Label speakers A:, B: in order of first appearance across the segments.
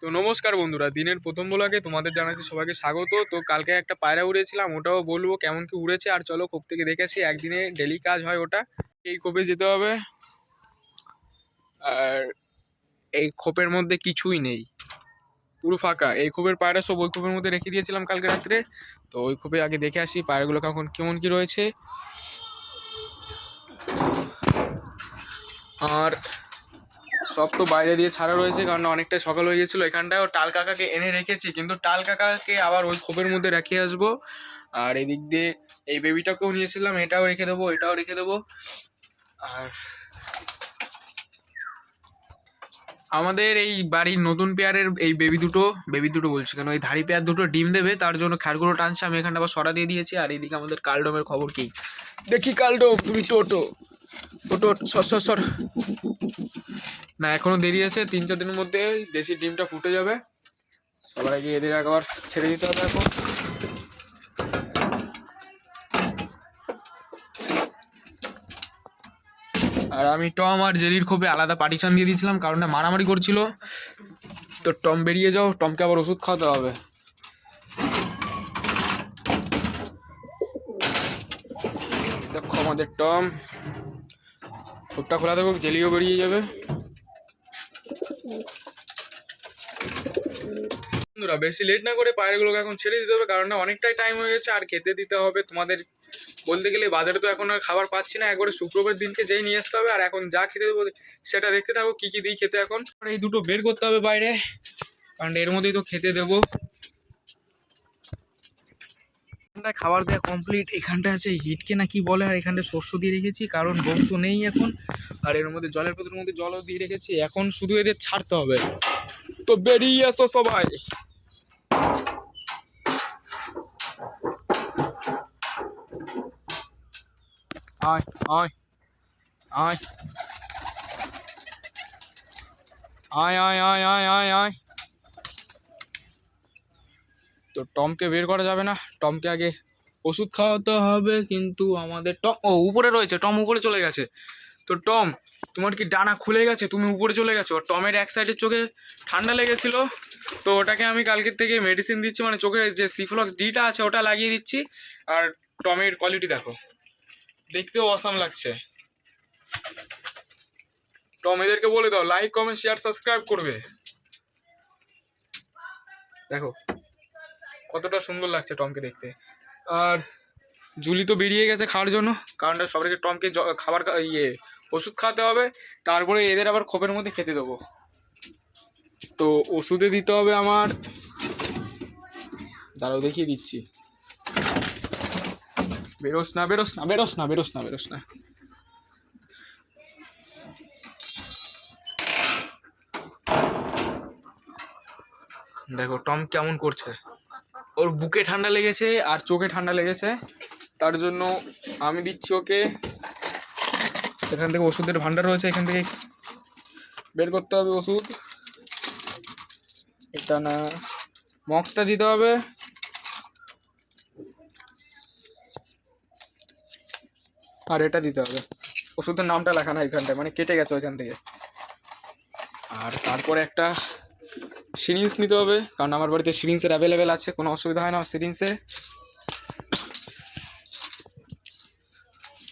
A: তো নমস্কার বন্ধুরা, দিনের প্রথম ব্লগে তোমাদের জানাচ্ছি সবাইকে স্বাগত। তো কালকে একটা পায়রা উড়েছিলাম, ওটাও বলবো কেমন কি উড়েছে। আর চলো খোপ থেকে দেখেছি, একদিনে ডেলি কাজ হয় ওটা। এই খোপে যেতে হবে, আর এই খোপের মধ্যে কিছুই নেই, পুরো ফাঁকা। এই খোপের পায়রা সব ওই খোপের মধ্যে রেখে দিয়েছিলাম কালকে রাত্রে। তো ওই খোপে আগে দেখে আসি পায়রাগুলো এখন কেমন কি রয়েছে। আর সব তো বাইরে দিয়ে ছাড়া রয়েছে, কারণ অনেকটাই সকাল হয়ে গেছিলো। এখানটায়ও টাল কাকাকে এনে রেখেছি, কিন্তু টাল কাকাকে আবার ওই খোপের মধ্যে রেখে আসবো। আর এদিক দিয়ে এই বেবিটাকেও নিয়েছিলাম, এটাও রেখে দেবো, এটাও রেখে দেবো। আর আমাদের এই বাড়ির নতুন পেয়ারের এই বেবি দুটো বলছি কেন, এই ধাড়ি পেয়ার দুটো ডিম দেবে, তার জন্য খ্যারগুলো টানছে। আমি এখানটা আবার সরা দিয়ে দিয়েছি। আর এইদিকে আমাদের কালডোমের খবর কি দেখি। কালডোম তুমি টোটো ওটো সর সর। না, এখনো দেরি আছে, 3-4 দিনের মধ্যে দেশি ডিমটা ফুটে যাবে। সবার আগে এদের একবার ছেড়ে দিতে হবে এখন। আর আমি টম আর জেরির খোপে আলাদা পার্টিশন দিয়ে দিয়েছিলাম, কারণ মারামারি করছিল। তো টম বেরিয়ে যাও, টমকে আবার ওষুধ খাওয়াতে হবে। দেখো আমাদের টম, খোপটা খোলা থাকুক, জেলিও বেরিয়ে যাবে। বন্ধুরা বেশি লেট না করে পায়রাগুলোকে এখন ছেড়ে দিতে হবে, কারণ অনেকটাই টাইম হয়ে গেছে। আর খেতে দিতে হবে তোমাদের বলতে গেলে, বাজারে তো এখন আর খাবার পাচ্ছি না। একবারে শুক্রবার দিনকে যেই নিয়ে আসতে হবে। আর এখন যা খেতে দেবো সেটা দেখতে থাকো কী কী দিই খেতে। এখন এই দুটো বের করতে হবে বাইরে, কারণ এর মধ্যেই তো খেতে দেবো। এখানটায় খাবার দেওয়া কমপ্লিট। এখানটা আছে হিটকে না কি বলে, আর এখানটা শস্য দিয়ে রেখেছি, কারণ গম তো নেই এখন। আর এর মধ্যে জলের বোতলের মধ্যে জলও দিয়ে রেখেছি, এখন শুধু এদের ছাড়তে হবে। তো বেরিয়ে আসো সবাই। আয় আয় আয় আয় আয় আয় আয় আয় আয়। তো টমকে বের করা যাবে না, টমকে আগে ওষুধ খাওয়াতে হবে। কিন্তু আমাদের টম উপরে রয়েছে, টম উপরে চলে গেছে। তো টম, তোমার কি ডানা খুলে গেছে? তুমি উপরে চলে গেছো। টমের এক সাইডের চোখে ঠান্ডা লেগেছিলো, তো ওটাকে আমি কালকের থেকে মেডিসিন দিচ্ছি, মানে চোখে যে সিফ্লক্স ডিটা আছে ওটা লাগিয়ে দিচ্ছি। আর টমের কোয়ালিটি দেখো, দেখতেও অসাম লাগছে। টম এদেরকে বলে দাও লাইক কমেন্ট শেয়ার সাবস্ক্রাইব করবে। দেখো কতটা সুন্দর লাগছে টমকে দেখতে। আর জুলি তো বেরিয়ে গেছে খাওয়ার জন্য, কারণ সবাইকে টমকে খাবার ওষুধ খাওয়াতে হবে। তারপরে এদের আবার খোপের মধ্যে খেতে দেবো। তো ওষুধে দিতে হবে আমার, দাঁড়াও দেখিয়ে দিচ্ছি। বেরোস না বেরোস না বেরোস না বেরোস না বেরোস না। দেখো টম কেমন করছে, ওর বুকে ঠান্ডা লেগেছে আর চোখে ঠান্ডা লেগেছে। তার জন্য আমি দিচ্ছি ওকে, এখান থেকে ওষুধের ভান্ডার রয়েছে, এখান থেকে বের করতে হবে ওষুধ। এটা না, মক্সটা দিতে হবে। আর এটা দিতে হবে, ওষুধের নামটা লেখা না এখানটায়, মানে কেটে গেছে ওইখান থেকে। আর তারপরে একটা সিরিঞ্জ নিতে হবে, কারণ আমার বাড়িতে সিরিঞ্জের অ্যাভেলেবেল আছে, কোনো অসুবিধা হয় না সিরিঞ্জে।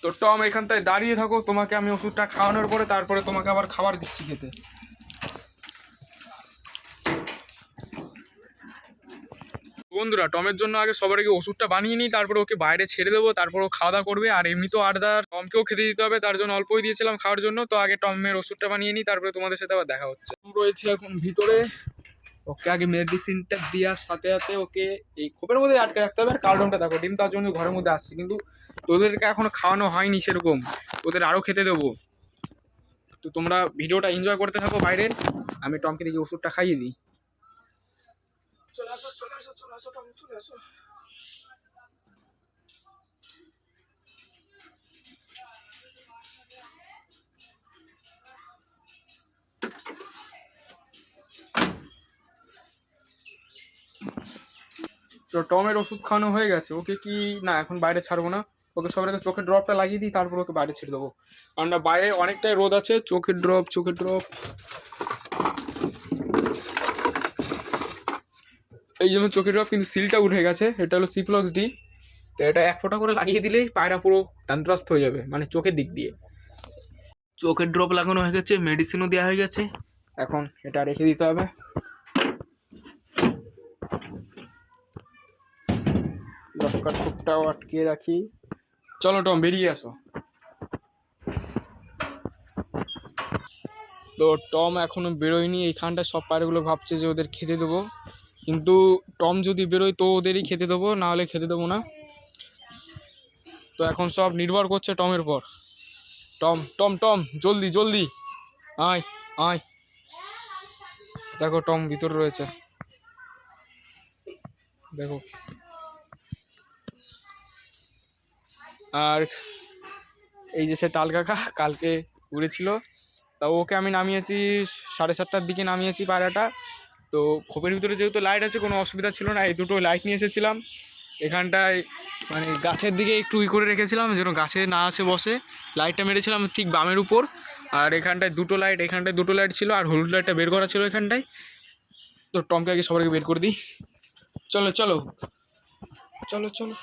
A: তো টম এখানটায় দাঁড়িয়ে থাকো, তোমাকে আমি ওষুধটা খাওয়ানোর পরে তারপরে তোমাকে আবার খাবার দিচ্ছি খেতে। বন্ধুরা টমের জন্য আগে সবার আগে ওষুধটা বানিয়ে নিই, তারপরে ওকে বাইরে ছেড়ে দেবো, তারপর ও খাওয়া দাওয়া করবে। আর এমনি তো আড্ডার টমকেও খেতে দিতে হবে, তার জন্য অল্পই দিয়েছিলাম খাওয়ার জন্য। তো আগে টমের ওষুধটা বানিয়ে নিই, তারপরে তোমাদের সাথে আবার দেখা হচ্ছে। রয়েছে এখন ভিতরে, ওকে আগে মেডিসিনটা দেওয়ার সাথে সাথে ওকে এই খোপের মধ্যে আটকে রাখতে হবে। আর কার্টনটা দেখো, ডিম তার জন্য ঘরের মধ্যে আসছে, কিন্তু তোদেরকে এখনো খাওয়ানো হয়নি সেরকম, ওদের আরও খেতে দেবো। তো তোমরা ভিডিওটা এনজয় করতে থাকো বাইরের, আমি টমকে দেখি ওষুধটা খাইয়ে দিই। চলে আসো চলে আসো চলে আসো টম, চলে আসো। তো টমের ওষুধ খাওয়ানো হয়ে গেছে, ওকে কি না এখন বাইরে ছাড়বো না, ওকে সবার আগে চোখের ড্রপটা লাগিয়ে দিই, তারপর ওকে বাইরে ছেড়ে দেবো। কারণ বাইরে অনেকটাই রোদ আছে। চোখের ড্রপ এই জন্য চোখের ড্রপ কিন্তু সিলটা উঠে গেছে। এটা হলো সিফ্লক্স ডি। তো এটা 1 ফোঁটা করে লাগিয়ে দিলেই পায়রা পুরো দান্তরাস্ত হয়ে যাবে, মানে চোখের দিক দিয়ে। চোখের ড্রপ লাগানো হয়ে গেছে, মেডিসিনও দেওয়া হয়ে গেছে, এখন এটা রেখে দিতে হবে। লক্কার খুবটাও আটকে রাখি। চলো টম বেরিয়ে আসো। তো টম এখনো বেরোয়নি। এইখানটা সব পায়রাগুলো ভাবছে যে ওদের খেতে দেবো, কিন্তু টম যদি বেরোয় তো ওদেরই খেতে দেবো, না হলে খেতে দেবো না। তো এখন সব নির্ভর করছে টমের উপর। টম টম টম জলদি জলদি আয় আয়। দেখো টম ভিতরে রয়েছে, দেখো। আর এই যে সে টাল কাকা কালকে উড়েছিল, তা ওকে আমি নামিয়েছি 7:30টার দিকে নামিয়েছি পায়রাটা। তো খোপের ভিতরে যেহেতু লাইট আছে কোনো অসুবিধা ছিল না। এই দুটো লাইট নিয়ে এসেছিলাম এখানটায়, মানে গাছের দিকে একটু করে রেখেছিলাম যেন গাছে না আসে বসে। লাইটটা মেরেছিলাম ঠিক বামের উপর, আর এখানটায় দুটো লাইট, এখানটায় দুটো লাইট ছিল, আর হলুদ লাইটটা বের করা ছিল এখানটায়। তো টমকে আগে সবাইকে বের করে দিই। চলো চলো চলো চলো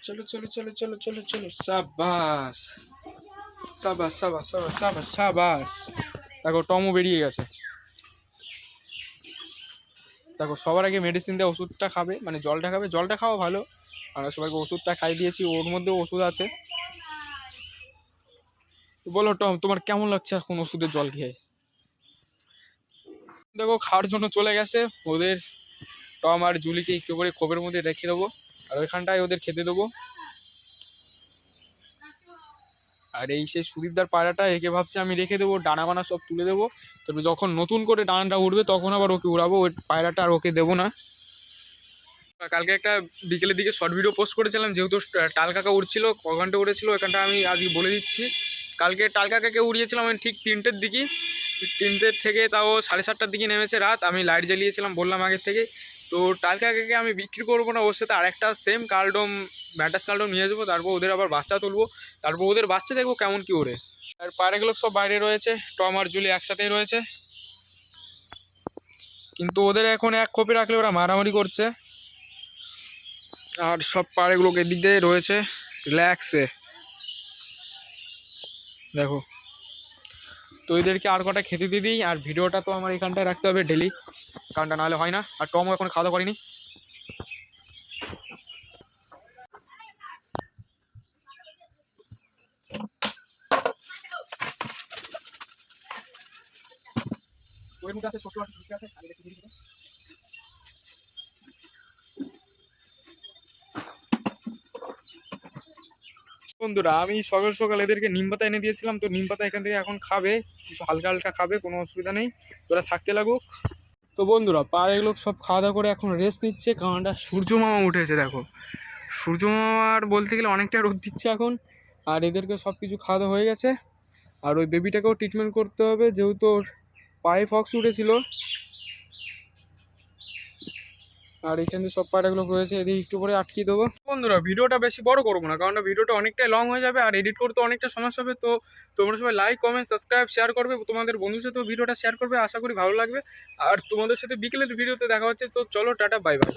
A: চলো চলো চলো চলো চলো চলো। সাবাস সাবাস সাবাস সাবাস সাবাস সাবাস। দেখো টমও বেরিয়ে গেছে। দেখো সবার আগে মেডিসিন দিয়ে ওষুধটা খাবে, মানে জলটা খাবে। জলটা খাওয়া ভালো, আমরা সবাইকে ওষুধটা খাই দিয়েছি, ওর মধ্যেও ওষুধ আছে। বলো টম তোমার কেমন লাগছে এখন ওষুধের জল খেয়ে? দেখো খাওয়ার জন্য চলে গেছে ওদের। টম আর জুলিকে একটু করে খোপের মধ্যে রেখে দেবো, আর ওইখানটায় ওদের খেতে দেবো। আর এই সেই সুদীপদার পায়রাটা, একে ভাবছি আমি রেখে দেবো, ডানা বানা সব তুলে দেবো। তবে যখন নতুন করে ডানাটা উঠবে তখন আবার ওকে উড়াবো, ওই পায়রাটা আর ওকে দেবো না। কালকে একটা বিকেলের দিকে শর্ট ভিডিও পোস্ট করেছিলাম, যেহেতু টাল কাকা উড়ছিল, ক ঘন্টা উড়েছিল ওখানটা আমি আজকে বলে দিচ্ছি। কালকে টাল কাকাকে উড়িয়েছিলাম আমি ঠিক 3টের দিকে। 3টের থেকে তাও 7:30টার দিকে নেমেছে রাত। আমি লাইট জ্বালিয়েছিলাম বললাম আগের থেকে। তো টাল কাকাকে আমি বিক্রি করবো না, ওর সাথে আরেকটা সেম কালডোম ব্যাটাস কালডোম নিয়ে যাবো। তারপর ওদের আবার বাচ্চা তুলবো, তারপর ওদের বাচ্চা দেখবো কেমন কি ওড়ে। আর পায়রাগুলো সব বাইরে রয়েছে, টম আর জুলি একসাথেই রয়েছে। কিন্তু ওদের এখন এক খোপে রাখলে ওরা মারামারি করছে। আর সব পায়রাগুলোকে এদিক দিয়ে রয়েছে রিল্যাক্সে, দেখো। তো এদেরকে আর কটা খেতে দিয়ে দিই। আর ভিডিওটা তো আমার এখানটায় রাখতে হবে ডেলি, কারণটা নাহলে হয় না। আর টমও এখন খাওয়া দাওয়া করিনি। ওর মধ্যে আছে শস্য আছে, ঝুঁকি আছে। বন্ধুরা আমি সকাল সকাল এদেরকে নিম পাতা এনে দিয়েছিলাম, তো নিম পাতা এখান থেকে এখন খাবে, কিছু হালকা হালকা খাবে, কোনো অসুবিধা নেই, ওরা থাকতে লাগুক। তো বন্ধুরা পায়রাগুলো সব খাওয়া দাওয়া করে এখন রেস্ট নিচ্ছে, কারণটা সূর্য মামা উঠেছে। দেখো সূর্য মামার বলতে গেলে অনেকটা রোদ দিচ্ছে এখন। আর এদেরকে সব কিছু খাওয়া দাওয়া হয়ে গেছে। আর ওই বেবিটাকেও ট্রিটমেন্ট করতে হবে, যেহেতু ওর পায়ে ফক্স উঠেছিল। আর এখানে সব পায়রাগুলো রয়েছে, এদিকে একটু করে আটকিয়ে দেবো। বন্ধুরা ভিডিওটা বেশি বড় করবো না, কারণ ভিডিওটা অনেকটাই লং হয়ে যাবে, আর এডিট করতে অনেকটা সমস্যা হবে। তো তোমরা সবাই লাইক কমেন্ট সাবস্ক্রাইব শেয়ার করবে, তোমাদের বন্ধুর সাথেও ভিডিওটা শেয়ার করবে, আশা করি ভালো লাগবে। আর তোমাদের সাথে বিকেলের ভিডিওতে দেখা হচ্ছে। তো চলো টাটা বাই বাই।